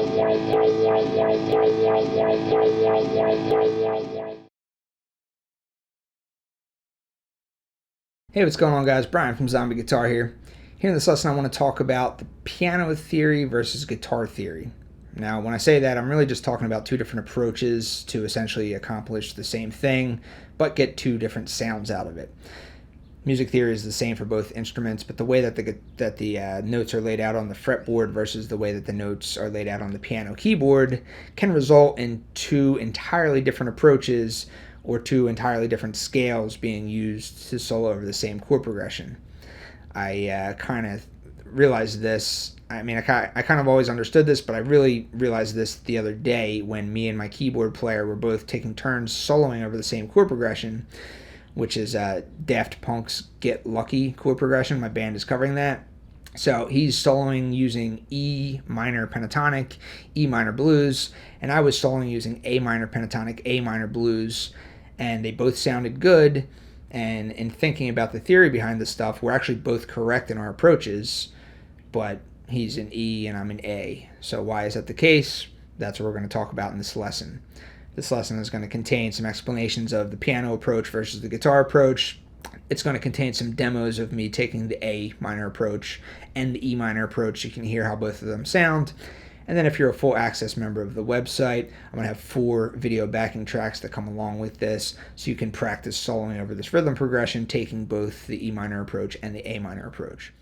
Hey, what's going on, guys? Brian from Zombie Guitar here. Here in this lesson, I want to talk about the piano theory versus guitar theory. Now, when I say that, I'm really just talking about two different approaches to essentially accomplish the same thing, but get two different sounds out of it. Music theory is the same for both instruments, but the way that the notes are laid out on the fretboard versus the way that the notes are laid out on the piano keyboard can result in two entirely different approaches or two entirely different scales being used to solo over the same chord progression. I kind of realized this. I mean, I kind of always understood this, but I really realized this the other day when me and my keyboard player were both taking turns soloing over the same chord progression, which is Daft Punk's Get Lucky chord progression. My band is covering that. So he's soloing using E minor pentatonic, E minor blues, and I was soloing using A minor pentatonic, A minor blues, and they both sounded good. And in thinking about the theory behind this stuff, we're actually both correct in our approaches, but he's in E and I'm in A. So why is that the case? That's what we're going to talk about in this lesson. This lesson is going to contain some explanations of the piano approach versus the guitar approach. It's going to contain some demos of me taking the A minor approach and the E minor approach. You can hear how both of them sound. And then if you're a full access member of the website, I'm going to have 4 video backing tracks that come along with this, so you can practice soloing over this rhythm progression, taking both the E minor approach and the A minor approach.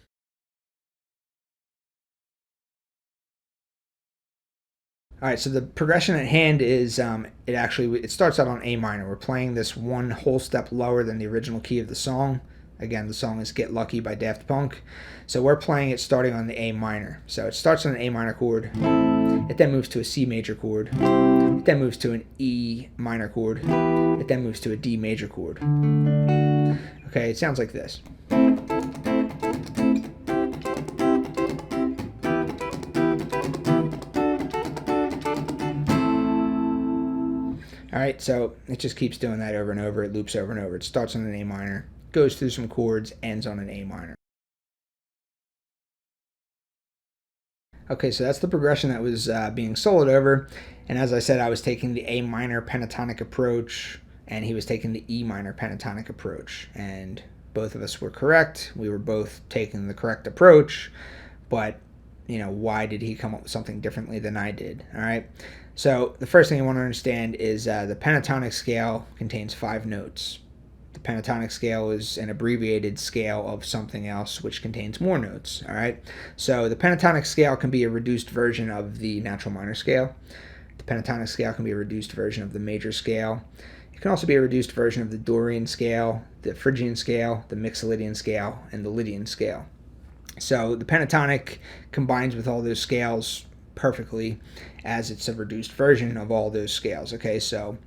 All right, so the progression at hand is it starts out on A minor. We're playing this one whole step lower than the original key of the song. Again, the song is Get Lucky by Daft Punk. So we're playing it starting on the A minor. So it starts on an A minor chord. It then moves to a C major chord. It then moves to an E minor chord. It then moves to a D major chord. Okay, it sounds like this. All right, so it just keeps doing that over and over. It loops over and over. It starts on an A minor, goes through some chords, ends on an A minor. Okay, so that's the progression that was being soloed over. And as I said, I was taking the A minor pentatonic approach, and he was taking the E minor pentatonic approach. And both of us were correct. We were both taking the correct approach, but why did he come up with something differently than I did? All right. So the first thing you want to understand is the pentatonic scale contains 5 notes. The pentatonic scale is an abbreviated scale of something else which contains more notes. All right. So the pentatonic scale can be a reduced version of the natural minor scale. The pentatonic scale can be a reduced version of the major scale. It can also be a reduced version of the Dorian scale, the Phrygian scale, the Mixolydian scale, and the Lydian scale. So the pentatonic combines with all those scales perfectly, as it's a reduced version of all those scales. Okay, so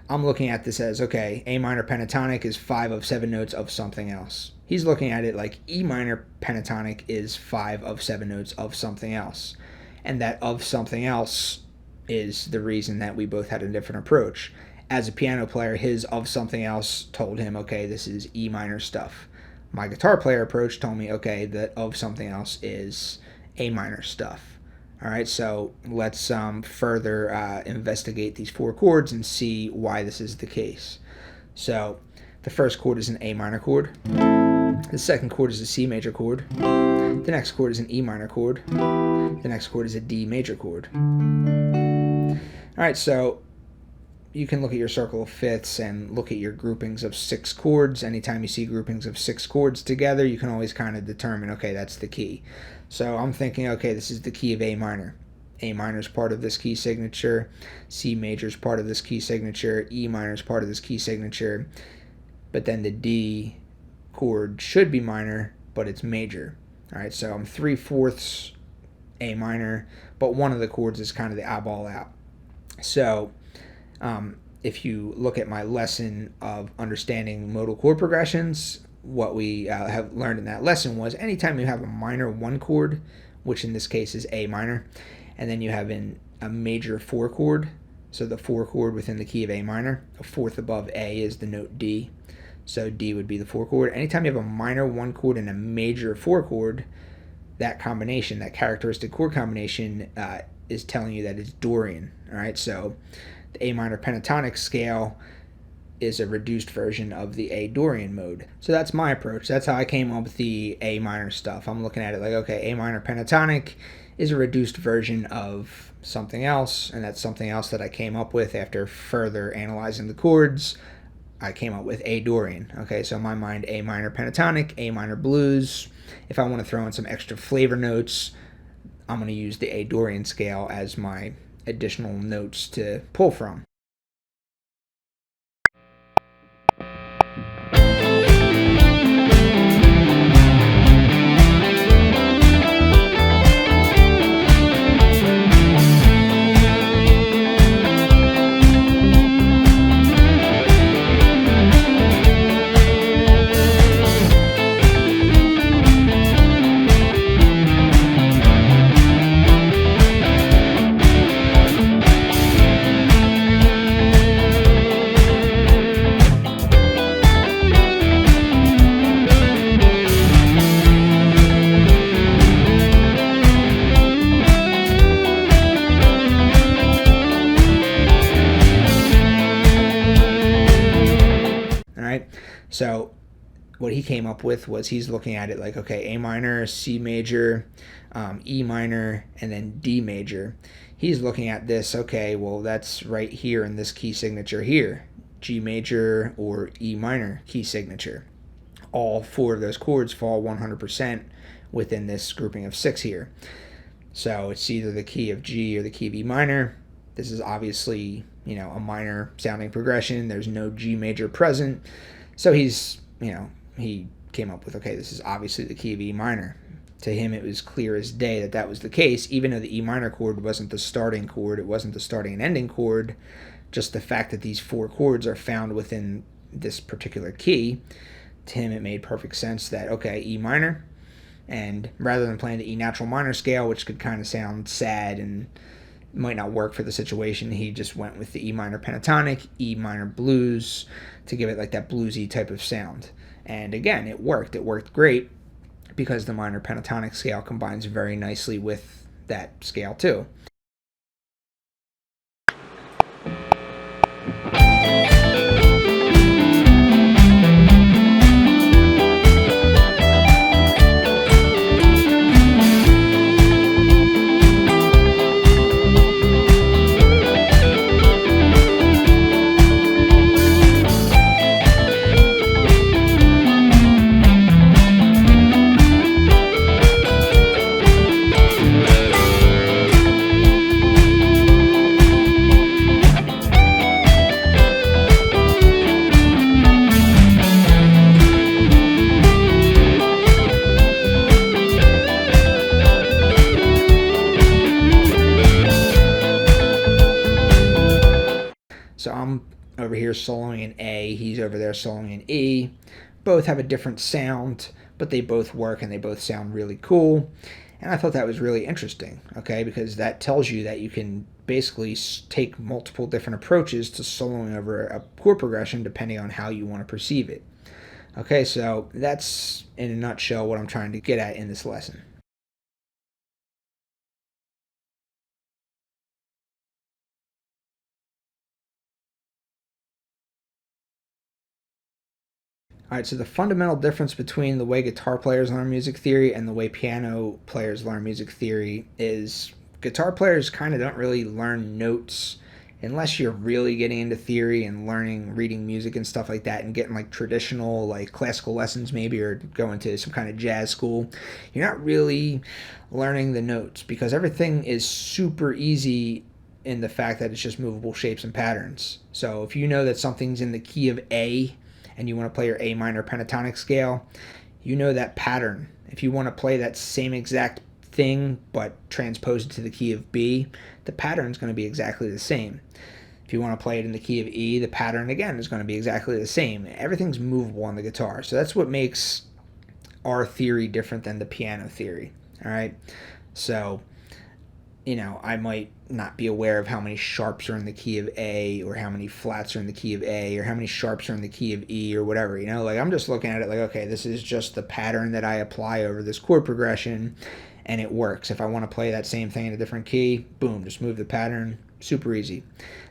I'm looking at this as, okay, A minor pentatonic is 5 of 7 notes of something else. He's looking at it like E minor pentatonic is 5 of 7 notes of something else. And that of something else is the reason that we both had a different approach. As a piano player, his of something else told him, okay, this is E minor stuff. My guitar player approach told me, okay, that of something else is A minor stuff. All right, so let's further investigate these 4 chords and see why this is the case. So the first chord is an A minor chord. The second chord is a C major chord. The next chord is an E minor chord. The next chord is a D major chord. All right, so you can look at your circle of fifths and look at your groupings of 6 chords. Anytime you see groupings of 6 chords together, you can always kind of determine, okay, that's the key. So I'm thinking, okay, this is the key of A minor. A minor is part of this key signature. C major is part of this key signature. E minor is part of this key signature. But then the D chord should be minor, but it's major. All right, so I'm 3/4 A minor, but one of the chords is kind of the eyeball out. So if you look at my lesson of understanding modal chord progressions, what we have learned in that lesson was anytime you have a minor 1 chord, which in this case is A minor, and then you have a major 4 chord, so the 4 chord within the key of A minor, a 4th above A is the note D, so D would be the 4 chord. Anytime you have a minor 1 chord and a major 4 chord, that combination, that characteristic chord combination, is telling you that it's Dorian. All right, so the A minor pentatonic scale is a reduced version of the A Dorian mode. So that's my approach. That's how I came up with the A minor stuff. I'm looking at it like, okay, A minor pentatonic is a reduced version of something else, and that's something else that I came up with after further analyzing the chords. I came up with A Dorian. Okay, so in my mind, A minor pentatonic, A minor blues. If I want to throw in some extra flavor notes, I'm going to use the A Dorian scale as my additional notes to pull from. So what he came up with was he's looking at it like, okay, A minor, C major, E minor, and then D major. He's looking at this, okay, well, that's right here in this key signature here, G major or E minor key signature. All 4 of those chords fall 100% within this grouping of 6 here. So it's either the key of G or the key of E minor. This is obviously, a minor sounding progression. There's no G major present. So he came up with, okay, this is obviously the key of E minor. To him, it was clear as day that was the case, even though the E minor chord wasn't the starting chord, it wasn't the starting and ending chord. Just the fact that these 4 chords are found within this particular key, to him it made perfect sense that, okay, E minor, and rather than playing the E natural minor scale, which could kind of sound sad and might not work for the situation, he just went with the E minor pentatonic, E minor blues, to give it like that bluesy type of sound. And again, it worked. It worked great because the minor pentatonic scale combines very nicely with that scale too. So I'm over here soloing in A, he's over there soloing in E. Both have a different sound, but they both work and they both sound really cool. And I thought that was really interesting, okay, because that tells you that you can basically take multiple different approaches to soloing over a chord progression depending on how you want to perceive it. Okay, so that's in a nutshell what I'm trying to get at in this lesson. All right, so the fundamental difference between the way guitar players learn music theory and the way piano players learn music theory is guitar players kind of don't really learn notes unless you're really getting into theory and learning, reading music and stuff like that and getting like traditional, like classical lessons maybe, or going to some kind of jazz school. You're not really learning the notes because everything is super easy in the fact that it's just movable shapes and patterns. So if you know that something's in the key of A, and you want to play your A minor pentatonic scale, you know that pattern. If you want to play that same exact thing but transpose it to the key of B, the pattern is going to be exactly the same. If you want to play it in the key of E, the pattern again is going to be exactly the same. Everything's movable on the guitar. So that's what makes our theory different than the piano theory. All right. So, I might not be aware of how many sharps are in the key of A, or how many flats are in the key of A, or how many sharps are in the key of E, or whatever. Like I'm just looking at it like, okay, this is just the pattern that I apply over this chord progression, and it works. If I want to play that same thing in a different key, boom, just move the pattern, super easy.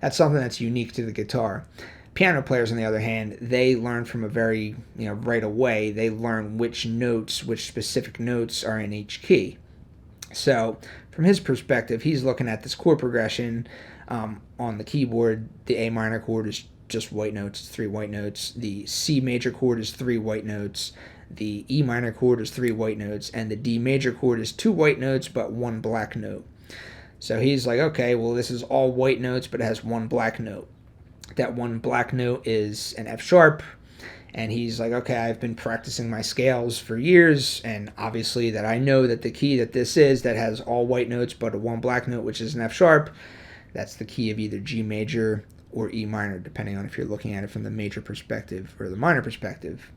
That's something that's unique to the guitar. Piano players, on the other hand, they learn from a very, right away, they learn which specific notes are in each key. So from his perspective, he's looking at this chord progression on the keyboard. The A minor chord is just white notes, it's 3 white notes. The C major chord is 3 white notes. The E minor chord is 3 white notes. And the D major chord is 2 white notes but 1 black note. So he's like, okay, well, this is all white notes, but it has 1 black note. That 1 black note is an F sharp. And he's like, okay, I've been practicing my scales for years, and obviously that I know that the key that this is, that has all white notes but a 1 black note, which is an F sharp, that's the key of either G major or E minor, depending on if you're looking at it from the major perspective or the minor perspective.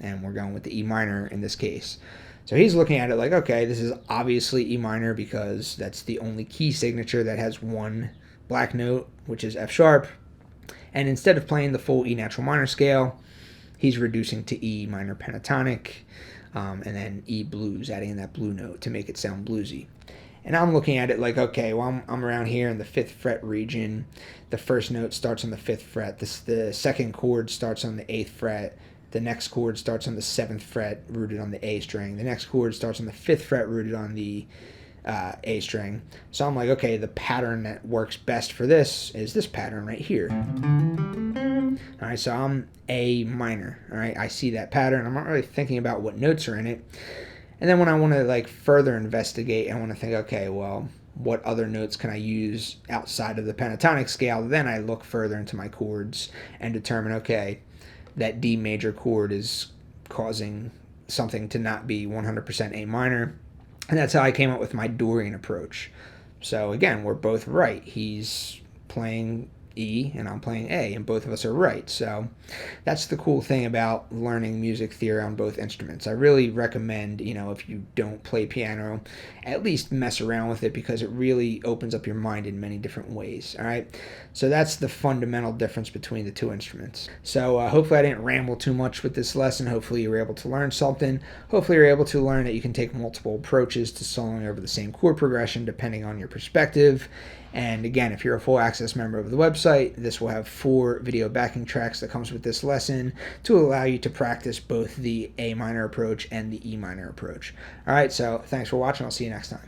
And we're going with the E minor in this case. So he's looking at it like, okay, this is obviously E minor because that's the only key signature that has 1 black note, which is F sharp. And instead of playing the full E natural minor scale, he's reducing to E minor pentatonic, and then E blues, adding in that blue note to make it sound bluesy. And I'm looking at it like, okay, well, I'm around here in the 5th fret region. The first note starts on the 5th fret. The second chord starts on the 8th fret. The next chord starts on the 7th fret, rooted on the A string. The next chord starts on the 5th fret, rooted on the A string. So I'm like, okay, the pattern that works best for this is this pattern right here. All right, so I'm A minor. All right, I see that pattern. I'm not really thinking about what notes are in it. And then when I want to further investigate, I want to think, okay, well, what other notes can I use outside of the pentatonic scale? Then I look further into my chords and determine, okay, that D major chord is causing something to not be 100% A minor. And that's how I came up with my Dorian approach. So again, we're both right. He's playing E and I'm playing A, and both of us are right. So that's the cool thing about learning music theory on both instruments. I really recommend, if you don't play piano, at least mess around with it, because it really opens up your mind in many different ways. All right, so that's the fundamental difference between the two instruments. So hopefully I didn't ramble too much with this lesson. Hopefully you were able to learn something. Hopefully you're able to learn that you can take multiple approaches to soloing over the same chord progression depending on your perspective. And again, if you're a full access member of the website, this will have 4 video backing tracks that comes with this lesson to allow you to practice both the A minor approach and the E minor approach. All right, so thanks for watching. I'll see you next time.